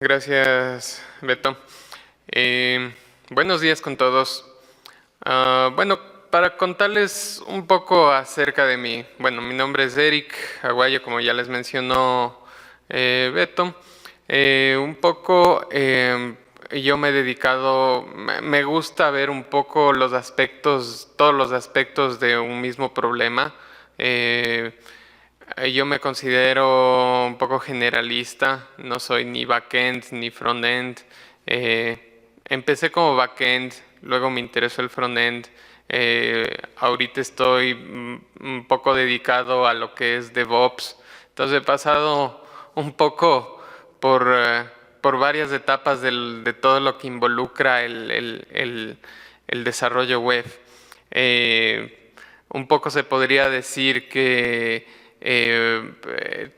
Gracias, Beto. Buenos días con todos. Bueno, para contarles un poco acerca de mí. Bueno, mi nombre es Eric Aguayo, como ya les mencionó Beto. Un poco yo me he dedicado, me gusta ver un poco los aspectos, todos los aspectos de un mismo problema. Yo me considero un poco generalista, no soy ni backend ni frontend. Empecé como backend, luego me interesó el frontend. Ahorita estoy un poco dedicado a lo que es DevOps. Entonces he pasado un poco por varias etapas de todo lo que involucra el desarrollo web. Un poco se podría decir que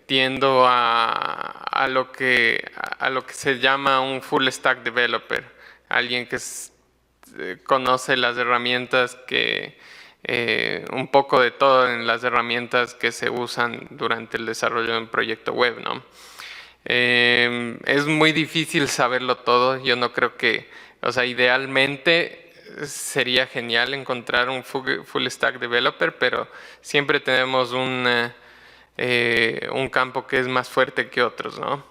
tiendo a lo que se llama un full stack developer, alguien que conoce las herramientas un poco de todo en las herramientas que se usan durante el desarrollo de un proyecto web, ¿no? Es muy difícil saberlo todo. Yo no creo que, o sea, idealmente sería genial encontrar un full stack developer, pero siempre tenemos un campo que es más fuerte que otros, ¿no?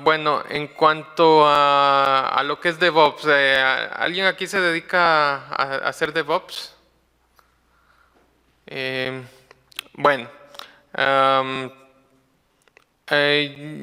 Bueno, en cuanto a lo que es DevOps, ¿alguien aquí se dedica a hacer DevOps? Bueno, um,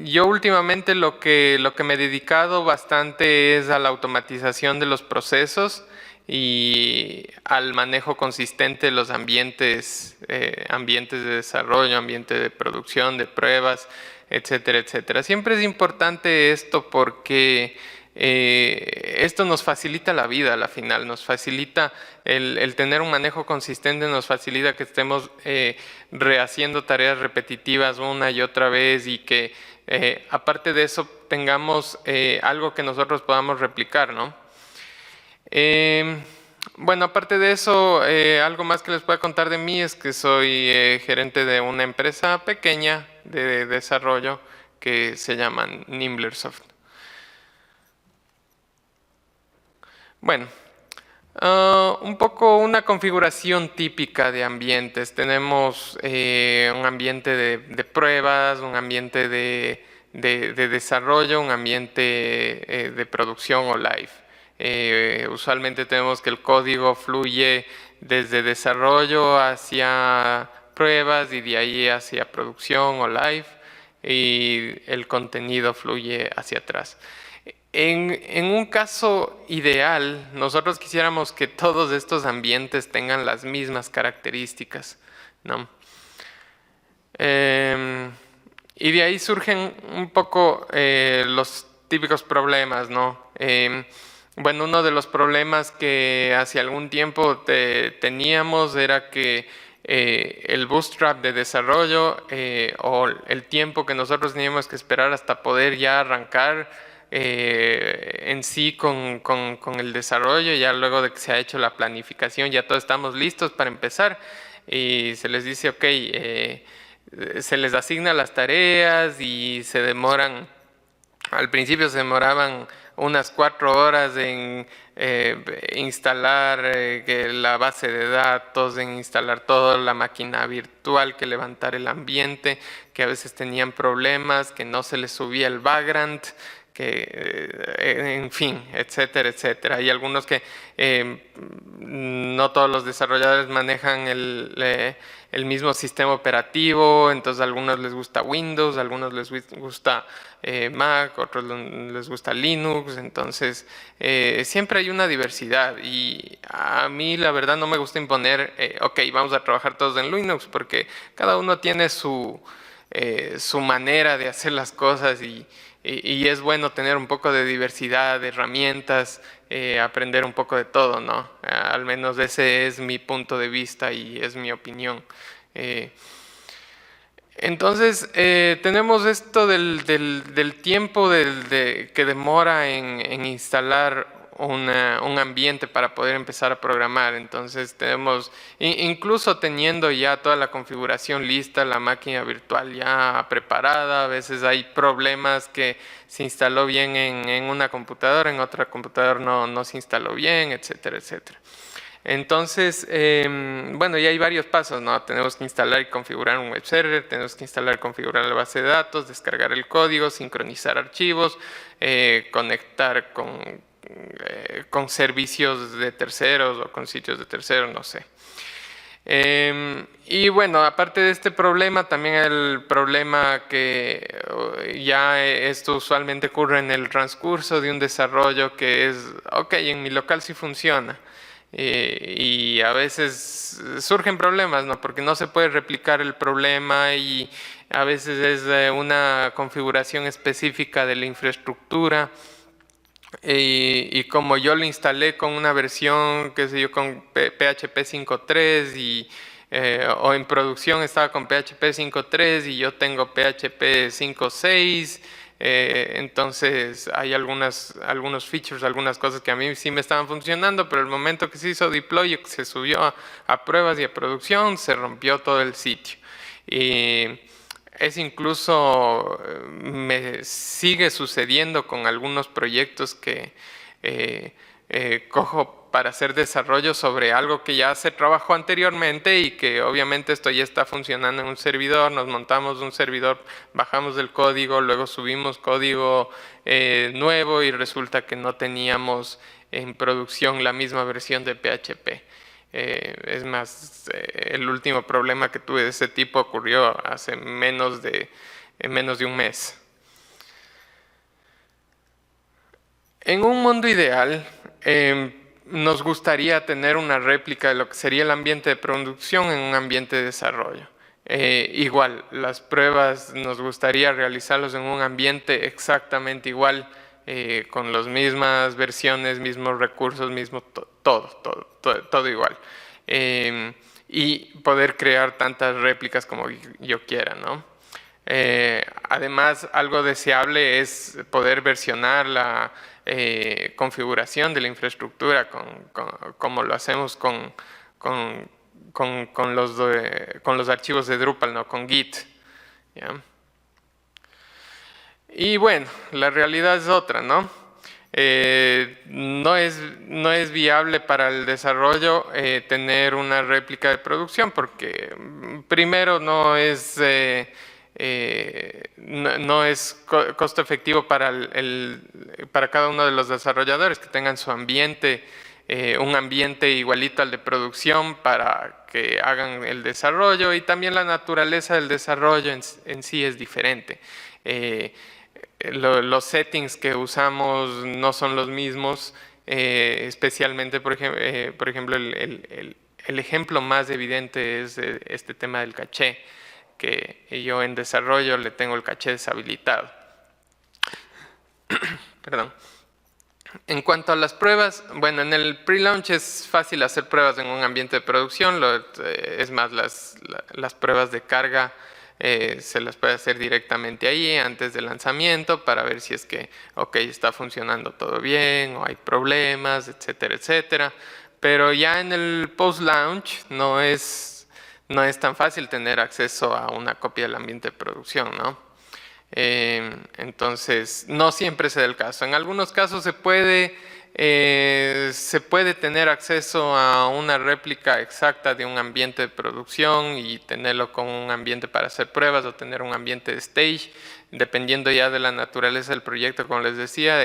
yo últimamente lo que me he dedicado bastante es a la automatización de los procesos y al manejo consistente de los ambientes de desarrollo, ambiente de producción, de pruebas, etcétera, etcétera. Siempre es importante esto porque esto nos facilita la vida a la final, nos facilita el tener un manejo consistente, nos facilita que estemos rehaciendo tareas repetitivas una y otra vez y que aparte de eso tengamos algo que nosotros podamos replicar, ¿no? Bueno, aparte de eso, algo más que les puedo contar de mí es que soy gerente de una empresa pequeña de desarrollo que se llama Nimblersoft. Bueno, un poco una configuración típica de ambientes. Tenemos un ambiente de pruebas, un ambiente de desarrollo, un ambiente de producción o live. Usualmente tenemos que el código fluye desde desarrollo hacia pruebas y de ahí hacia producción o live, y el contenido fluye hacia atrás. En un caso ideal, nosotros quisiéramos que todos estos ambientes tengan las mismas características, ¿no? Y de ahí surgen un poco los típicos problemas, ¿no? Bueno, uno de los problemas que hace algún tiempo teníamos era que el bootstrap de desarrollo o el tiempo que nosotros teníamos que esperar hasta poder ya arrancar en sí con el desarrollo, ya luego de que se ha hecho la planificación, ya todos estamos listos para empezar y se les dice, ok, se les asigna las tareas y se demoran, al principio se demoraban unas 4 horas en instalar la base de datos, en instalar toda la máquina virtual, que levantar el ambiente, que a veces tenían problemas, que no se les subía el background, en fin, etcétera, etcétera. Hay algunos que no todos los desarrolladores manejan el mismo sistema operativo, entonces a algunos les gusta Windows, a algunos les gusta Mac, a otros les gusta Linux, entonces siempre hay una diversidad y a mí la verdad no me gusta imponer, ok, vamos a trabajar todos en Linux, porque cada uno tiene su manera de hacer las cosas y es bueno tener un poco de diversidad de herramientas, aprender un poco de todo, ¿no? Al menos ese es mi punto de vista y es mi opinión. Entonces, tenemos esto del tiempo que demora en instalar un ambiente para poder empezar a programar. Entonces tenemos, incluso teniendo ya toda la configuración lista, la máquina virtual ya preparada, a veces hay problemas que se instaló bien en una computadora, en otra computadora no se instaló bien, etcétera, etcétera. Entonces, bueno, ya hay varios pasos, ¿no? Tenemos que instalar y configurar un web server, tenemos que instalar y configurar la base de datos, descargar el código, sincronizar archivos, conectar con servicios de terceros o con sitios de terceros, no sé. Y bueno, aparte de este problema, también el problema que ya esto usualmente ocurre en el transcurso de un desarrollo, que es, ok, en mi local sí funciona. Y a veces surgen problemas, ¿no? Porque no se puede replicar el problema y a veces es una configuración específica de la infraestructura. Y como yo lo instalé con una versión, qué sé yo, con PHP 5.3 o en producción estaba con PHP 5.3 y yo tengo PHP 5.6, entonces hay algunos features, algunas cosas que a mí sí me estaban funcionando, pero el momento que se hizo deploy, se subió a pruebas y a producción, se rompió todo el sitio. Y es incluso, me sigue sucediendo con algunos proyectos que cojo para hacer desarrollo sobre algo que ya se trabajó anteriormente y que obviamente esto ya está funcionando en un servidor. Nos montamos un servidor, bajamos el código, luego subimos código nuevo y resulta que no teníamos en producción la misma versión de PHP. Es más, el último problema que tuve de ese tipo ocurrió hace menos de un mes. En un mundo ideal, nos gustaría tener una réplica de lo que sería el ambiente de producción en un ambiente de desarrollo. Igual, las pruebas nos gustaría realizarlos en un ambiente exactamente igual, con las mismas versiones, mismos recursos, todo igual. Y poder crear tantas réplicas como yo quiera, ¿no? Además, algo deseable es poder versionar la configuración de la infraestructura como lo hacemos con los archivos de Drupal, ¿no? Con Git, ¿ya? Y bueno, la realidad es otra, ¿no? No es viable para el desarrollo tener una réplica de producción porque primero no es costo efectivo para cada uno de los desarrolladores que tengan su ambiente, un ambiente igualito al de producción para que hagan el desarrollo, y también la naturaleza del desarrollo en sí es diferente. Los settings que usamos no son los mismos, especialmente, por ejemplo, el ejemplo más evidente es este tema del caché, que yo en desarrollo le tengo el caché deshabilitado. Perdón. En cuanto a las pruebas, bueno, en el pre-launch es fácil hacer pruebas en un ambiente de producción, es más, las pruebas de carga se las puede hacer directamente ahí antes del lanzamiento para ver si es que, ok, está funcionando todo bien o hay problemas, etcétera, etcétera. Pero ya en el post-launch no es tan fácil tener acceso a una copia del ambiente de producción, ¿no? Entonces, no siempre se da el caso. En algunos casos se puede tener acceso a una réplica exacta de un ambiente de producción y tenerlo con un ambiente para hacer pruebas, o tener un ambiente de stage, dependiendo ya de la naturaleza del proyecto. Como les decía,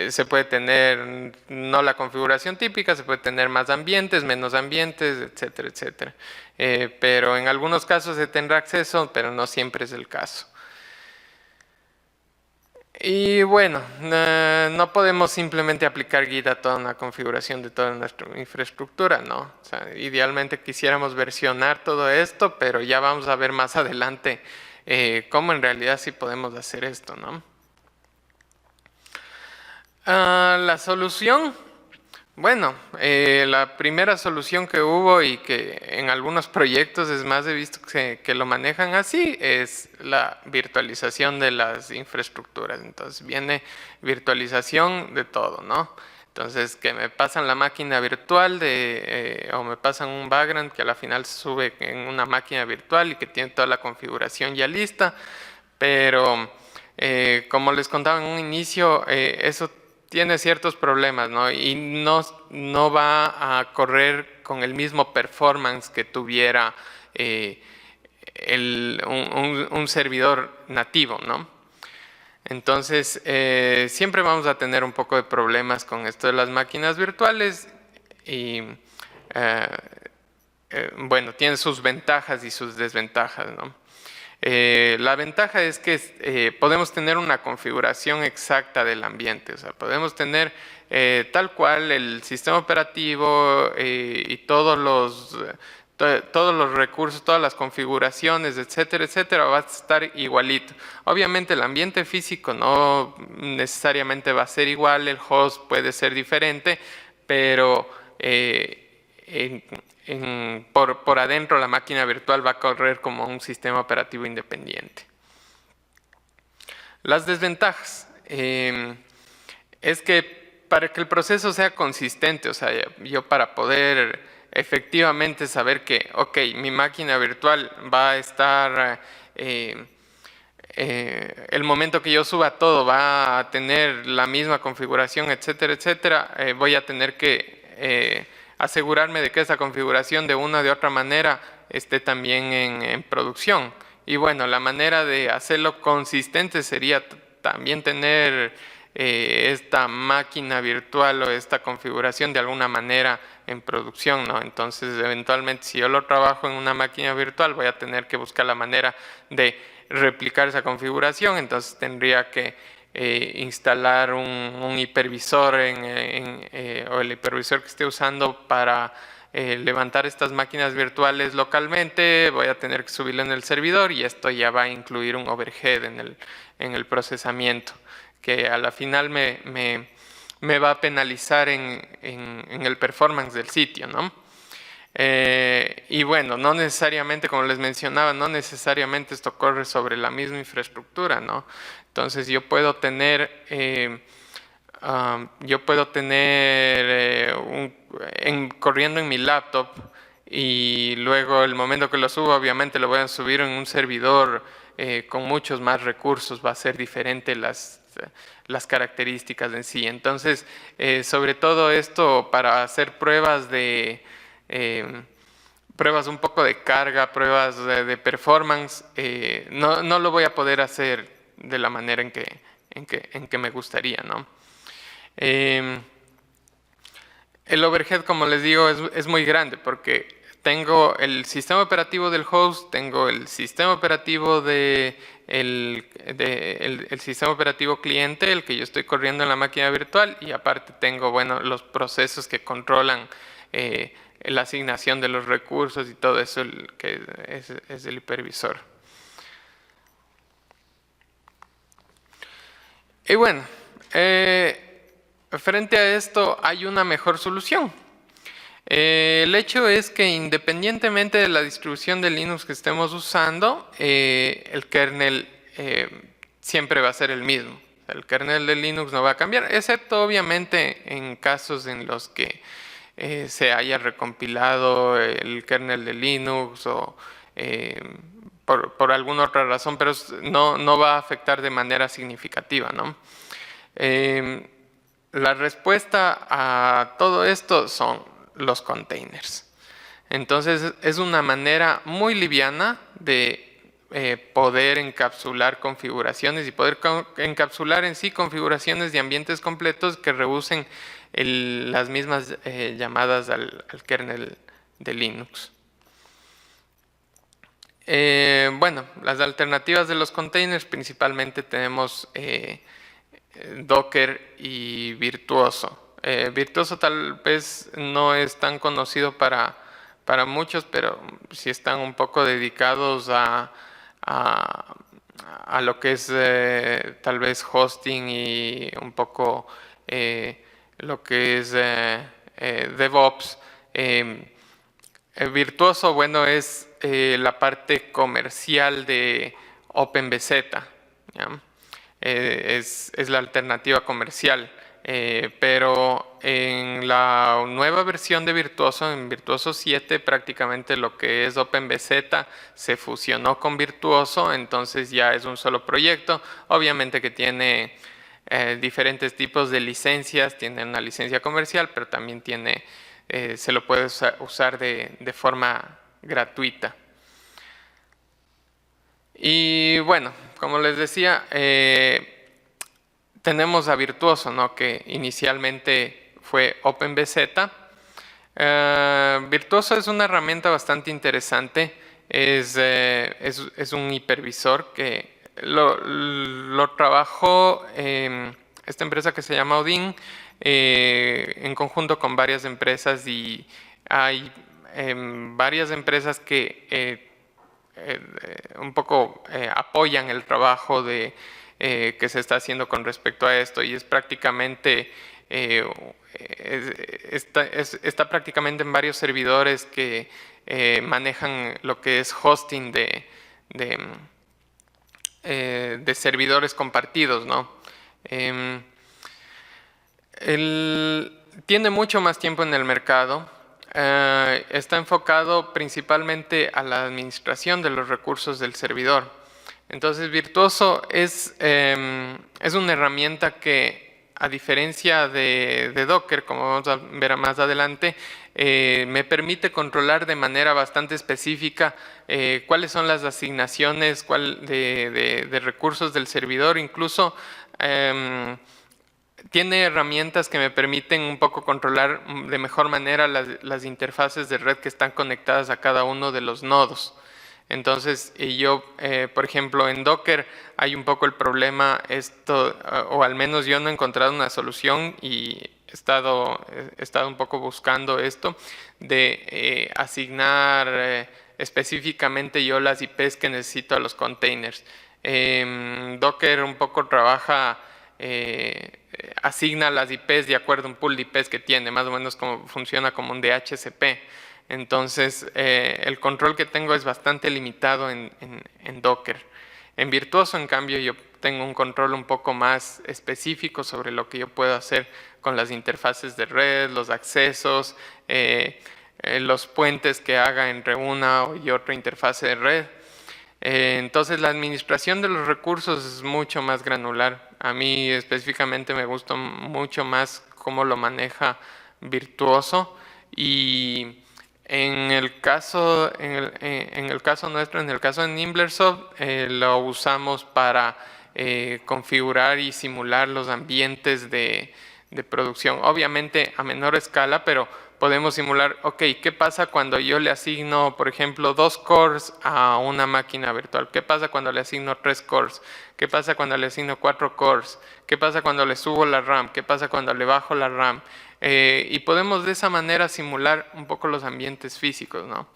se puede tener no la configuración típica, se puede tener más ambientes, menos ambientes, etcétera, etcétera. Pero en algunos casos se tendrá acceso, pero no siempre es el caso. Y bueno, no podemos simplemente aplicar Git a toda una configuración de toda nuestra infraestructura, ¿no? O sea, idealmente quisiéramos versionar todo esto, pero ya vamos a ver más adelante cómo en realidad sí podemos hacer esto, ¿no? La solución, bueno, la primera solución que hubo y que en algunos proyectos es más, he visto que lo manejan así, es la virtualización de las infraestructuras. Entonces viene virtualización de todo, ¿no? Entonces, que me pasan la máquina virtual o me pasan un background que a la final se sube en una máquina virtual y que tiene toda la configuración ya lista, pero como les contaba en un inicio, eso tiene ciertos problemas, ¿no? Y no va a correr con el mismo performance que tuviera un servidor nativo, ¿no? Entonces, siempre vamos a tener un poco de problemas con esto de las máquinas virtuales y, bueno, tiene sus ventajas y sus desventajas, ¿no? La ventaja es que podemos tener una configuración exacta del ambiente, o sea, podemos tener tal cual el sistema operativo y todos los recursos, todas las configuraciones, etcétera, etcétera, va a estar igualito. Obviamente el ambiente físico no necesariamente va a ser igual, el host puede ser diferente, pero por adentro la máquina virtual va a correr como un sistema operativo independiente. Las desventajas es que para que el proceso sea consistente, o sea, yo para poder efectivamente saber que, ok, mi máquina virtual va a estar, el momento que yo suba todo va a tener la misma configuración, etcétera, etcétera, voy a tener que asegurarme de que esa configuración de una o de otra manera esté también en producción. Y bueno, la manera de hacerlo consistente sería también tener esta máquina virtual o esta configuración de alguna manera en producción, ¿no? Entonces, eventualmente, si yo lo trabajo en una máquina virtual, voy a tener que buscar la manera de replicar esa configuración, entonces tendría que instalar un hipervisor o el hipervisor que esté usando para levantar estas máquinas virtuales localmente, voy a tener que subirlo en el servidor y esto ya va a incluir un overhead en el procesamiento, que a la final me va a penalizar en el performance del sitio, ¿no? Y bueno, no necesariamente, como les mencionaba, no necesariamente esto corre sobre la misma infraestructura, ¿no? Entonces yo puedo tener, corriendo en mi laptop y luego el momento que lo subo obviamente lo voy a subir en un servidor con muchos más recursos, va a ser diferente las características en sí. Entonces, sobre todo esto para hacer pruebas pruebas un poco de carga, pruebas de performance, no lo voy a poder hacer de la manera en que me gustaría, ¿no? El overhead, como les digo, es muy grande porque tengo el sistema operativo del host, tengo el sistema operativo el sistema operativo cliente, el que yo estoy corriendo en la máquina virtual, y aparte tengo, bueno, los procesos que controlan la asignación de los recursos y todo eso, que es el hipervisor. Y bueno, frente a esto hay una mejor solución. El hecho es que independientemente de la distribución de Linux que estemos usando, el kernel siempre va a ser el mismo. El kernel de Linux no va a cambiar, excepto obviamente en casos en los que se haya recompilado el kernel de Linux o por alguna otra razón, pero no va a afectar de manera significativa, ¿no? La respuesta a todo esto son los containers. Entonces es una manera muy liviana de poder encapsular configuraciones y poder encapsular en sí configuraciones de ambientes completos que rehúsen las mismas llamadas al kernel de Linux. Bueno, las alternativas de los containers principalmente tenemos Docker y Virtuoso. Virtuoso tal vez no es tan conocido para muchos, pero sí están un poco dedicados a lo que es tal vez hosting y un poco lo que es DevOps. Virtuoso, bueno, es la parte comercial de OpenBZ, ¿ya? Es la alternativa comercial. pero en la nueva versión de Virtuoso, en Virtuoso 7, prácticamente lo que es OpenBZ se fusionó con Virtuoso, entonces ya es un solo proyecto. Obviamente que tiene diferentes tipos de licencias, tiene una licencia comercial, pero también tiene, se lo puede usar de forma gratuita. Y bueno, como les decía, tenemos a Virtuoso, ¿no? Que inicialmente fue OpenBZ. Virtuoso es una herramienta bastante interesante. Es un hipervisor que lo trabajó esta empresa que se llama Odin en conjunto con varias empresas, y hay varias empresas que un poco apoyan el trabajo que se está haciendo con respecto a esto, y es prácticamente está prácticamente en varios servidores que manejan lo que es hosting de servidores compartidos, ¿no? Tiene mucho más tiempo en el mercado. Está enfocado principalmente a la administración de los recursos del servidor. Entonces, Virtuoso es una herramienta que, a diferencia de Docker, como vamos a ver más adelante, me permite controlar de manera bastante específica cuáles son las asignaciones de recursos del servidor. Incluso tiene herramientas que me permiten un poco controlar de mejor manera las interfaces de red que están conectadas a cada uno de los nodos. Entonces, yo, por ejemplo, en Docker hay un poco el problema, o al menos yo no he encontrado una solución, y he estado un poco buscando esto, de asignar específicamente yo las IPs que necesito a los containers. Docker un poco trabaja, asigna las IPs de acuerdo a un pool de IPs que tiene, más o menos como funciona como un DHCP. Entonces, el control que tengo es bastante limitado en Docker. En Virtuoso, en cambio, yo tengo un control un poco más específico sobre lo que yo puedo hacer con las interfaces de red, los accesos, los puentes que haga entre una y otra interfase de red. Entonces, la administración de los recursos es mucho más granular. A mí específicamente me gusta mucho más cómo lo maneja Virtuoso, y en el caso nuestro, en el caso de Nimblersoft, lo usamos para configurar y simular los ambientes de producción. Obviamente a menor escala, pero podemos simular, ok, ¿qué pasa cuando yo le asigno, por ejemplo, 2 cores a una máquina virtual? ¿Qué pasa cuando le asigno 3 cores? ¿Qué pasa cuando le asigno 4 cores? ¿Qué pasa cuando le subo la RAM? ¿Qué pasa cuando le bajo la RAM? Y podemos de esa manera simular un poco los ambientes físicos, ¿no?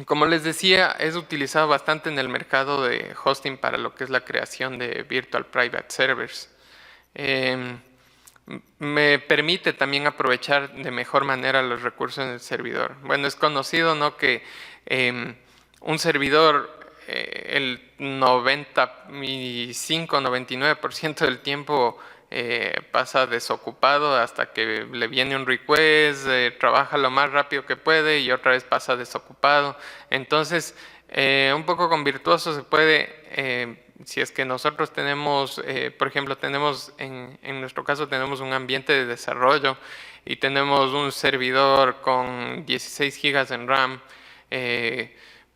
Como les decía, es utilizado bastante en el mercado de hosting para lo que es la creación de Virtual Private Servers. Me permite también aprovechar de mejor manera los recursos en el servidor. Bueno, es conocido, ¿no?, que un servidor el 95-99% del tiempo pasa desocupado hasta que le viene un request, trabaja lo más rápido que puede y otra vez pasa desocupado. Entonces, un poco con Virtuoso se puede, si es que nosotros tenemos, por ejemplo, en nuestro caso tenemos un ambiente de desarrollo y tenemos un servidor con 16 GB en RAM,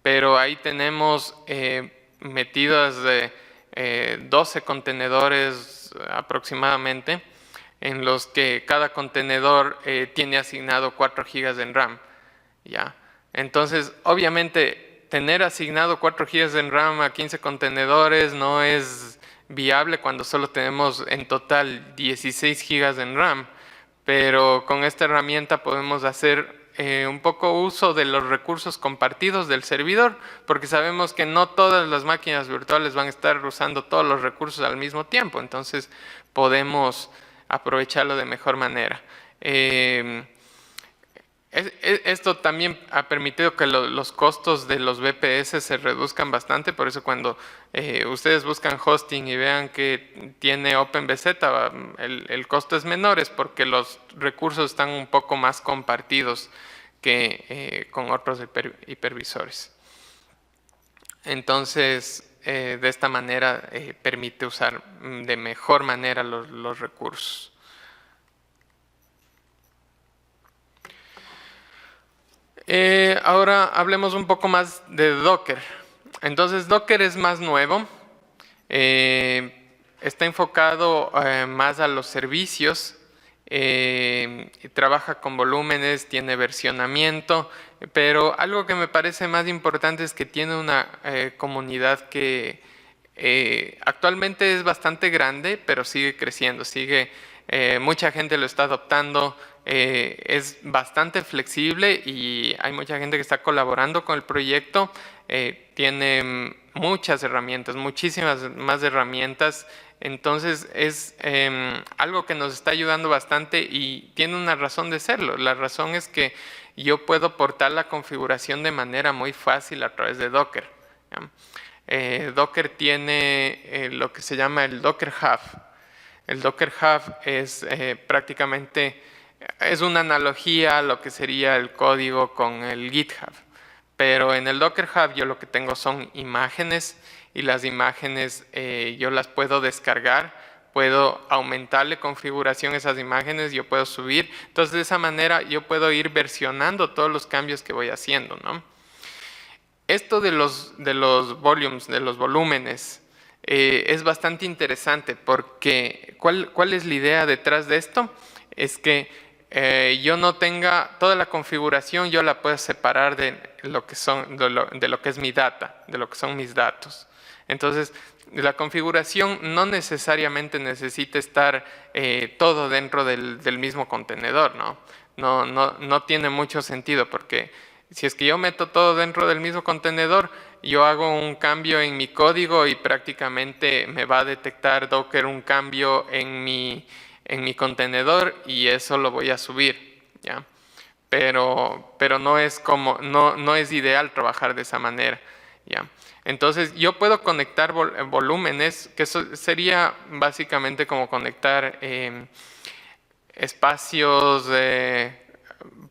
pero ahí tenemos metidas 12 contenedores aproximadamente, en los que cada contenedor tiene asignado 4 GB en RAM, ¿ya? Entonces, obviamente, tener asignado 4 GB en RAM a 15 contenedores no es viable cuando solo tenemos en total 16 GB en RAM, pero con esta herramienta podemos hacer un poco uso de los recursos compartidos del servidor, porque sabemos que no todas las máquinas virtuales van a estar usando todos los recursos al mismo tiempo, entonces podemos aprovecharlo de mejor manera. Esto también ha permitido que los costos de los VPS se reduzcan bastante, por eso cuando ustedes buscan hosting y vean que tiene OpenBZ, el costo es menor, es porque los recursos están un poco más compartidos que con otros hipervisores. Entonces, de esta manera permite usar de mejor manera los recursos. Ahora hablemos un poco más de Docker. Entonces, Docker es más nuevo. Está enfocado más a los servicios. Trabaja con volúmenes, tiene versionamiento, pero algo que me parece más importante es que tiene una comunidad que actualmente es bastante grande, pero sigue creciendo, mucha gente lo está adoptando, es bastante flexible y hay mucha gente que está colaborando con el proyecto, tiene muchas herramientas, muchísimas más herramientas. Entonces es algo que nos está ayudando bastante y tiene una razón de serlo. La razón es que yo puedo portar la configuración de manera muy fácil a través de Docker. Docker tiene lo que se llama el Docker Hub. El Docker Hub es prácticamente es una analogía a lo que sería el código con el GitHub. Pero en el Docker Hub yo lo que tengo son imágenes y las imágenes yo las puedo descargar, puedo aumentarle configuración a esas imágenes, yo puedo subir. Entonces de esa manera yo puedo ir versionando todos los cambios que voy haciendo, ¿no? Esto de los volumes, de los volúmenes, es bastante interesante porque ¿cuál es la idea detrás de esto? Es que yo no tenga toda la configuración, yo la puedo separar de lo que es mi data, de lo que son mis datos. Entonces, la configuración no necesariamente necesita estar todo dentro del mismo contenedor, ¿no? No tiene mucho sentido porque si es que yo meto todo dentro del mismo contenedor, yo hago un cambio en mi código y prácticamente me va a detectar Docker un cambio en mi contenedor y eso lo voy a subir, ¿ya? Pero no es ideal trabajar de esa manera, ¿ya? Entonces yo puedo conectar volúmenes, que eso sería básicamente como conectar espacios,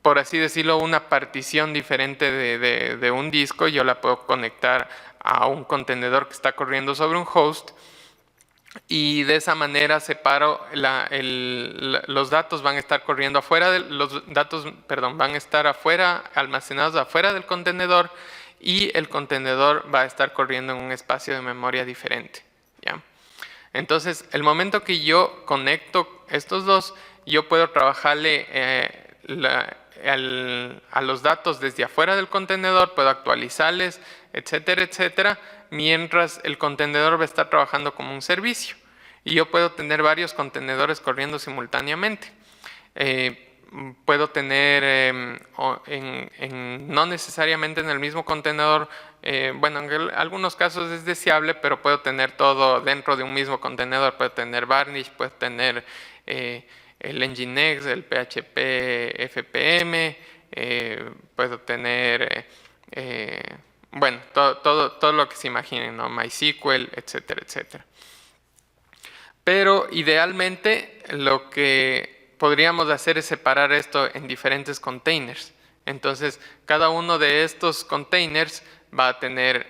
por así decirlo, una partición diferente de un disco. Yo la puedo conectar a un contenedor que está corriendo sobre un host y de esa manera separo los datos van a estar corriendo afuera van a estar afuera, almacenados afuera del contenedor y el contenedor va a estar corriendo en un espacio de memoria diferente, ¿ya? Entonces, el momento que yo conecto estos dos, yo puedo trabajarle a los datos desde afuera del contenedor, puedo actualizarles, etcétera, etcétera, mientras el contenedor va a estar trabajando como un servicio. Y yo puedo tener varios contenedores corriendo simultáneamente. Puedo tener, no necesariamente en el mismo contenedor, bueno, en algunos casos es deseable, pero puedo tener todo dentro de un mismo contenedor. Puedo tener Varnish, puedo tener el Nginx, el PHP FPM, puedo tener, bueno, todo lo que se imaginen, ¿no? MySQL, etcétera, etcétera. Pero idealmente lo que podríamos hacer es separar esto en diferentes containers. Entonces, cada uno de estos containers va a tener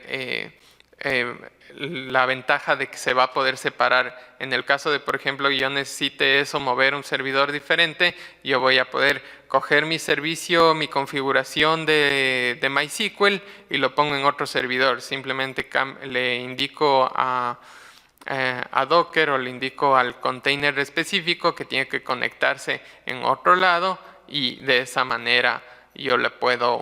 la ventaja de que se va a poder separar. En el caso de, por ejemplo, yo necesite mover un servidor diferente, yo voy a poder coger mi servicio, mi configuración de MySQL y lo pongo en otro servidor. Simplemente le indico a Docker o le indico al container específico que tiene que conectarse en otro lado y de esa manera yo le puedo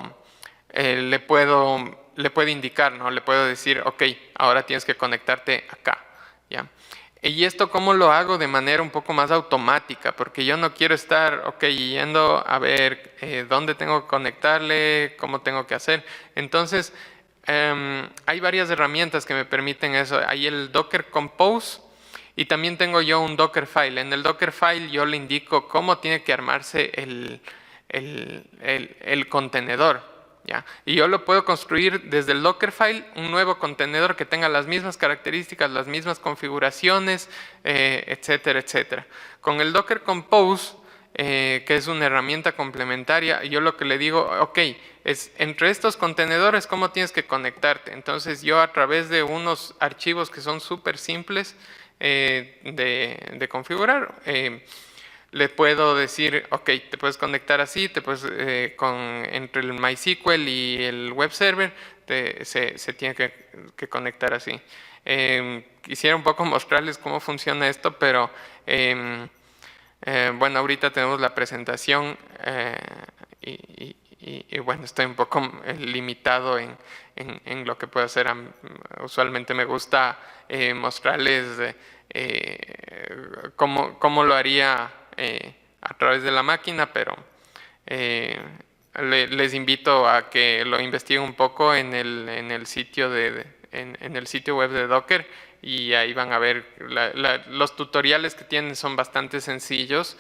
indicar, ¿no? Le puedo decir, ok, ahora tienes que conectarte acá, ¿ya? Y esto cómo lo hago de manera un poco más automática, porque yo no quiero estar, yendo a ver dónde tengo que conectarle, cómo tengo que hacer. Entonces, hay varias herramientas que me permiten eso. Hay el Docker Compose y también tengo yo un Dockerfile. En el Dockerfile yo le indico cómo tiene que armarse el contenedor, ¿ya? Y yo lo puedo construir desde el Dockerfile, un nuevo contenedor que tenga las mismas características, las mismas configuraciones, etcétera, etcétera. Con el Docker Compose, que es una herramienta complementaria, yo lo que le digo, ok, es entre estos contenedores, ¿cómo tienes que conectarte? Entonces yo a través de unos archivos que son súper simples de configurar, le puedo decir, ok, te puedes conectar así, te puedes, entre el MySQL y el web server, se tiene que conectar así. Quisiera un poco mostrarles cómo funciona esto, pero bueno, ahorita tenemos la presentación y bueno, estoy un poco limitado en lo que puedo hacer. Usualmente me gusta mostrarles cómo lo haría a través de la máquina, pero les invito a que lo investiguen un poco en el sitio en el sitio web de Docker, y ahí van a ver los tutoriales que tienen son bastante sencillos.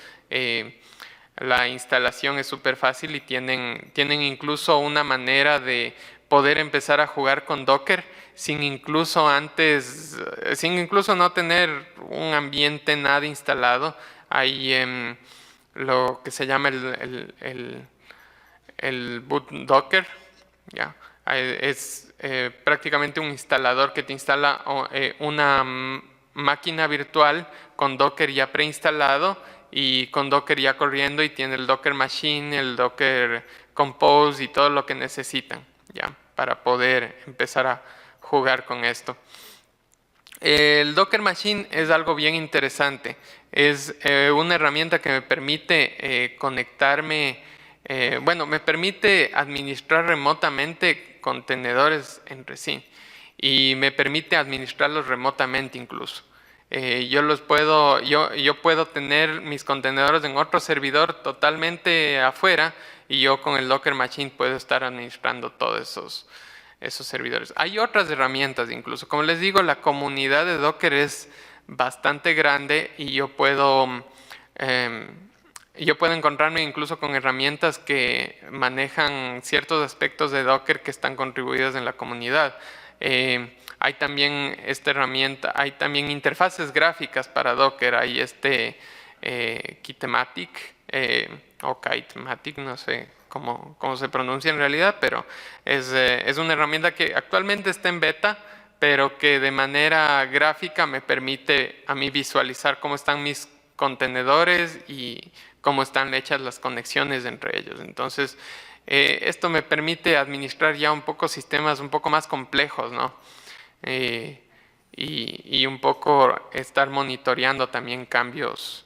La instalación es súper fácil y tienen incluso una manera de poder empezar a jugar con Docker sin incluso no tener un ambiente nada instalado. Hay lo que se llama el boot Docker, ¿ya? Es prácticamente un instalador que te instala una máquina virtual con Docker ya preinstalado y con Docker ya corriendo, y tiene el Docker Machine, el Docker Compose y todo lo que necesitan, ¿ya? Para poder empezar a jugar con esto. El Docker Machine es algo bien interesante. Es una herramienta que me permite conectarme, me permite administrar remotamente contenedores entre sí, y me permite administrarlos remotamente incluso. Yo puedo tener mis contenedores en otro servidor totalmente afuera, y yo con el Docker Machine puedo estar administrando todos esos servidores. Hay otras herramientas incluso. Como les digo, la comunidad de Docker es bastante grande, y yo puedo encontrarme incluso con herramientas que manejan ciertos aspectos de Docker que están contribuidos en la comunidad. Hay también esta herramienta, hay también interfaces gráficas para Docker. Hay Kitematic o Kitematic, no sé cómo se pronuncia en realidad, pero es una herramienta que actualmente está en beta, pero que de manera gráfica me permite a mí visualizar cómo están mis contenedores y cómo están hechas las conexiones entre ellos. Entonces, esto me permite administrar ya un poco sistemas un poco más complejos, ¿no? Y un poco estar monitoreando también cambios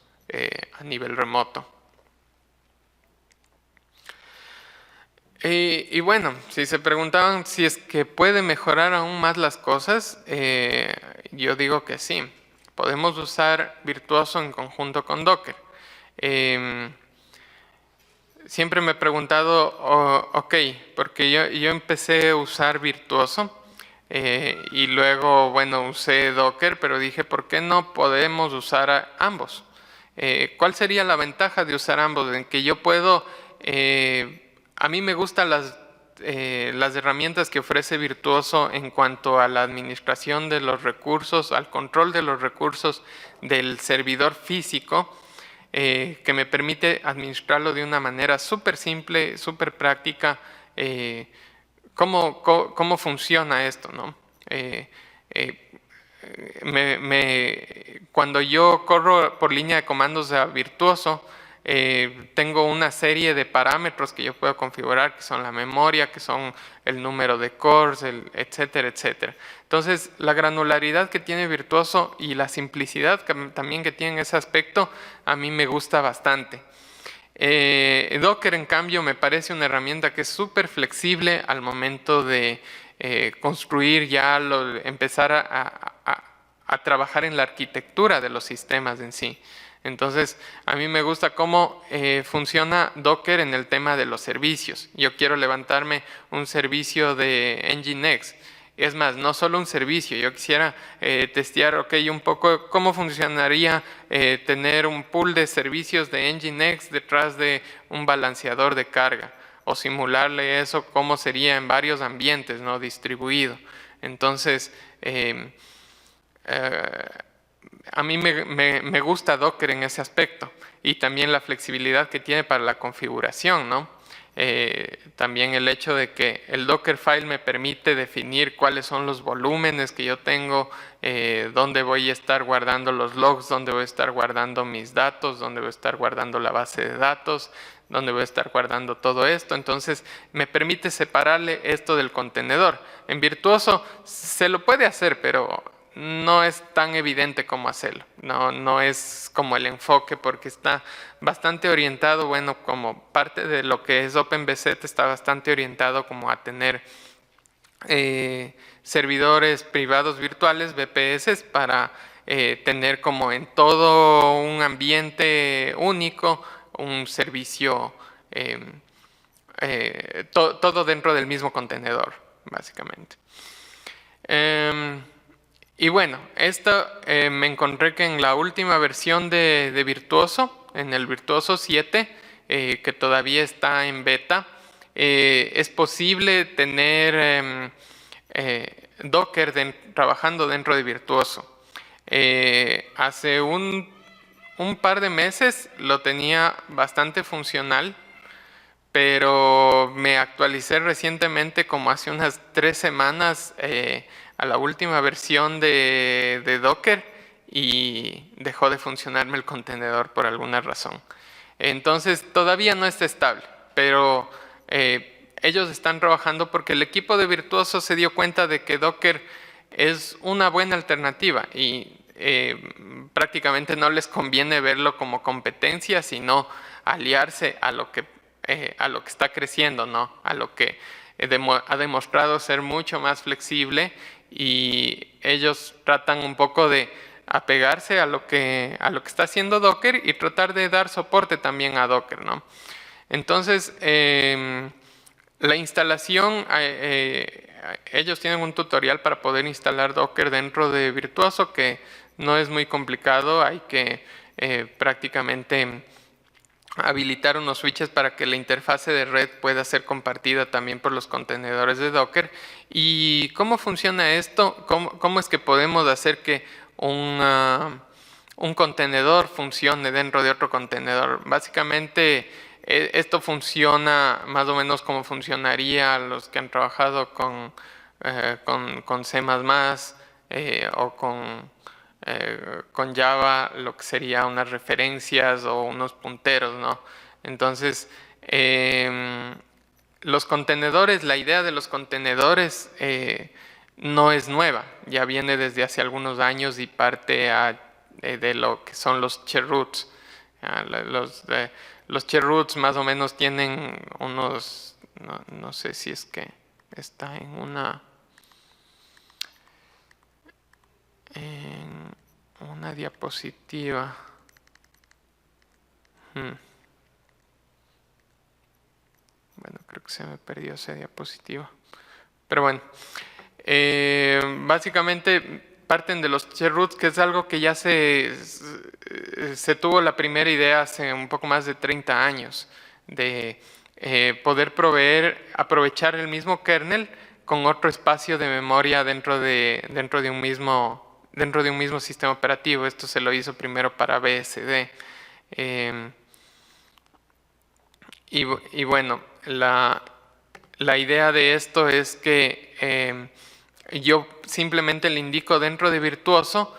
a nivel remoto. Y bueno, si se preguntaban si es que puede mejorar aún más las cosas, yo digo que sí. Podemos usar Virtuoso en conjunto con Docker. Siempre me he preguntado, ok, porque yo empecé a usar Virtuoso y luego, bueno, usé Docker, pero dije, ¿por qué no podemos usar ambos? ¿Cuál sería la ventaja de usar ambos? En que yo puedo, a mí me gustan las herramientas que ofrece Virtuoso en cuanto a la administración de los recursos, al control de los recursos del servidor físico, que me permite administrarlo de una manera súper simple, súper práctica. ¿Cómo funciona esto, ¿no? Cuando yo corro por línea de comandos a Virtuoso, tengo una serie de parámetros que yo puedo configurar, que son la memoria, que son el número de cores, etcétera, etcétera. Entonces, la granularidad que tiene Virtuoso y la simplicidad también que tiene en ese aspecto, a mí me gusta bastante. Docker, en cambio, me parece una herramienta que es súper flexible al momento de construir ya, empezar a trabajar en la arquitectura de los sistemas en sí. Entonces, a mí me gusta cómo funciona Docker en el tema de los servicios. Yo quiero levantarme un servicio de Nginx Es más, no solo un servicio, yo quisiera testear, un poco cómo funcionaría tener un pool de servicios de Nginx detrás de un balanceador de carga, o simularle eso cómo sería en varios ambientes, ¿no? Distribuido. Entonces, a mí me gusta Docker en ese aspecto, y también la flexibilidad que tiene para la configuración, ¿no? También el hecho de que el Dockerfile me permite definir cuáles son los volúmenes que yo tengo, dónde voy a estar guardando los logs, dónde voy a estar guardando mis datos, dónde voy a estar guardando la base de datos, dónde voy a estar guardando todo esto. Entonces me permite separarle esto del contenedor. En Virtuoso se lo puede hacer, pero no es tan evidente cómo hacerlo, no es como el enfoque, porque está bastante orientado, bueno, como parte de lo que es OpenVZ, está bastante orientado como a tener servidores privados virtuales, VPS, para tener como en todo un ambiente único un servicio, todo dentro del mismo contenedor, básicamente. Y bueno, esto me encontré que en la última versión de Virtuoso, en el Virtuoso 7, que todavía está en beta, es posible tener Docker trabajando dentro de Virtuoso. Hace un par de meses lo tenía bastante funcional, pero me actualicé recientemente, como hace unas 3 semanas, a la última versión de Docker, y dejó de funcionarme el contenedor por alguna razón. Entonces todavía no está estable, pero ellos están trabajando porque el equipo de Virtuoso se dio cuenta de que Docker es una buena alternativa, y prácticamente no les conviene verlo como competencia, sino aliarse a lo que está creciendo, ¿no? A lo que ha demostrado ser mucho más flexible, y ellos tratan un poco de apegarse a lo que está haciendo Docker y tratar de dar soporte también a Docker, ¿no? Entonces, la instalación, ellos tienen un tutorial para poder instalar Docker dentro de Virtuoso, que no es muy complicado. Hay que prácticamente habilitar unos switches para que la interfase de red pueda ser compartida también por los contenedores de Docker. ¿Y cómo funciona esto? ¿Cómo es que podemos hacer que un contenedor funcione dentro de otro contenedor? Básicamente, esto funciona más o menos como funcionaría los que han trabajado con C++, o con Java, lo que sería unas referencias o unos punteros, ¿no? Entonces, los contenedores, la idea de los contenedores no es nueva, ya viene desde hace algunos años, y parte de lo que son los cheroots. Los cheroots más o menos tienen unos, no sé si es que está en una diapositiva. Bueno, creo que se me perdió esa diapositiva. Pero bueno, básicamente parten de los cheroots, que es algo que ya se tuvo la primera idea hace un poco más de 30 años, de poder aprovechar el mismo kernel con otro espacio de memoria dentro de un mismo sistema operativo. Esto se lo hizo primero para BSD. Y bueno, la idea de esto es que yo simplemente le indico dentro de Virtuoso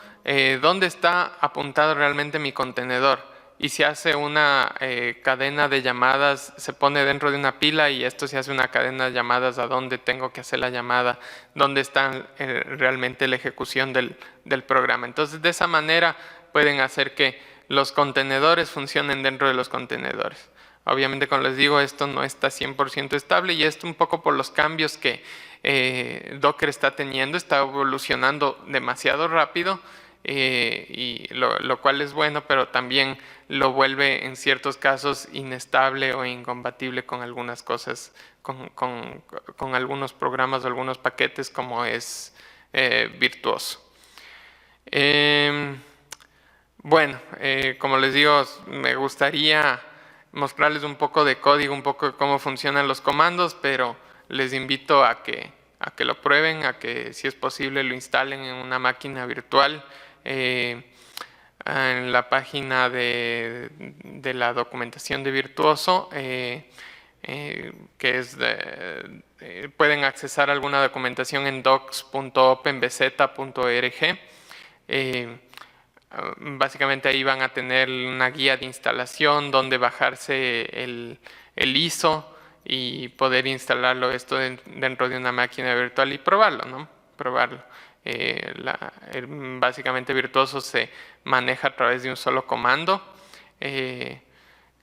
dónde está apuntado realmente mi contenedor, y se hace una cadena de llamadas, se pone dentro de una pila, y esto se hace una cadena de llamadas a dónde tengo que hacer la llamada, dónde está realmente la ejecución del programa. Entonces, de esa manera pueden hacer que los contenedores funcionen dentro de los contenedores. Obviamente, como les digo, esto no está 100% estable, y esto un poco por los cambios que Docker está teniendo, está evolucionando demasiado rápido, y lo cual es bueno, pero también lo vuelve en ciertos casos inestable o incompatible con algunas cosas, con algunos programas o algunos paquetes, como es Virtuoso. Bueno, como les digo, me gustaría mostrarles un poco de código, un poco de cómo funcionan los comandos, pero les invito a que lo prueben, a que si es posible lo instalen en una máquina virtual. En la página de la documentación de Virtuoso, que es pueden accesar alguna documentación en docs.openbz.org. Básicamente ahí van a tener una guía de instalación donde bajarse el ISO y poder instalarlo esto dentro de una máquina virtual y probarlo, ¿no? Probarlo. Básicamente Virtuoso se maneja a través de un solo comando, que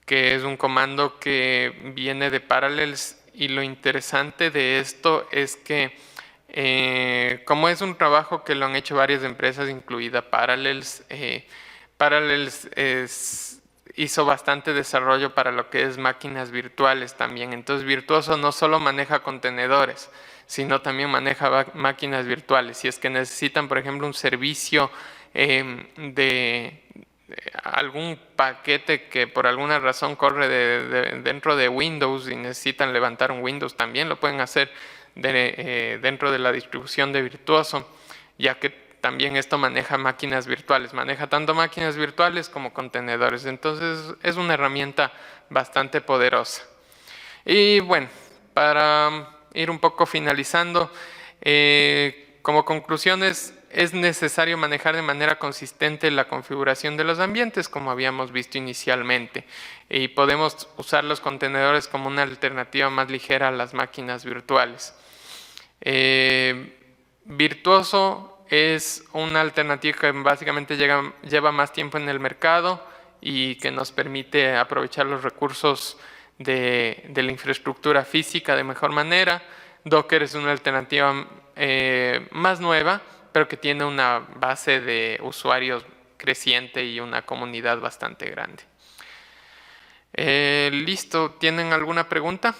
es un comando que viene de Parallels, y lo interesante de esto es que como es un trabajo que lo han hecho varias empresas, incluida Parallels, Parallels hizo bastante desarrollo para lo que es máquinas virtuales también. Entonces Virtuoso no solo maneja contenedores, sino también maneja máquinas virtuales. Si es que necesitan, por ejemplo, un servicio de algún paquete que por alguna razón corre dentro de Windows y necesitan levantar un Windows, también lo pueden hacer dentro de la distribución de Virtuoso, ya que también esto maneja máquinas virtuales, maneja tanto máquinas virtuales como contenedores. Entonces es una herramienta bastante poderosa. Y bueno, para ir un poco finalizando, como conclusiones, es necesario manejar de manera consistente la configuración de los ambientes, como habíamos visto inicialmente, y podemos usar los contenedores como una alternativa más ligera a las máquinas virtuales. Virtuoso es una alternativa que básicamente lleva más tiempo en el mercado y que nos permite aprovechar los recursos de la infraestructura física de mejor manera. Docker es una alternativa más nueva, pero que tiene una base de usuarios creciente y una comunidad bastante grande. Listo, ¿tienen alguna pregunta?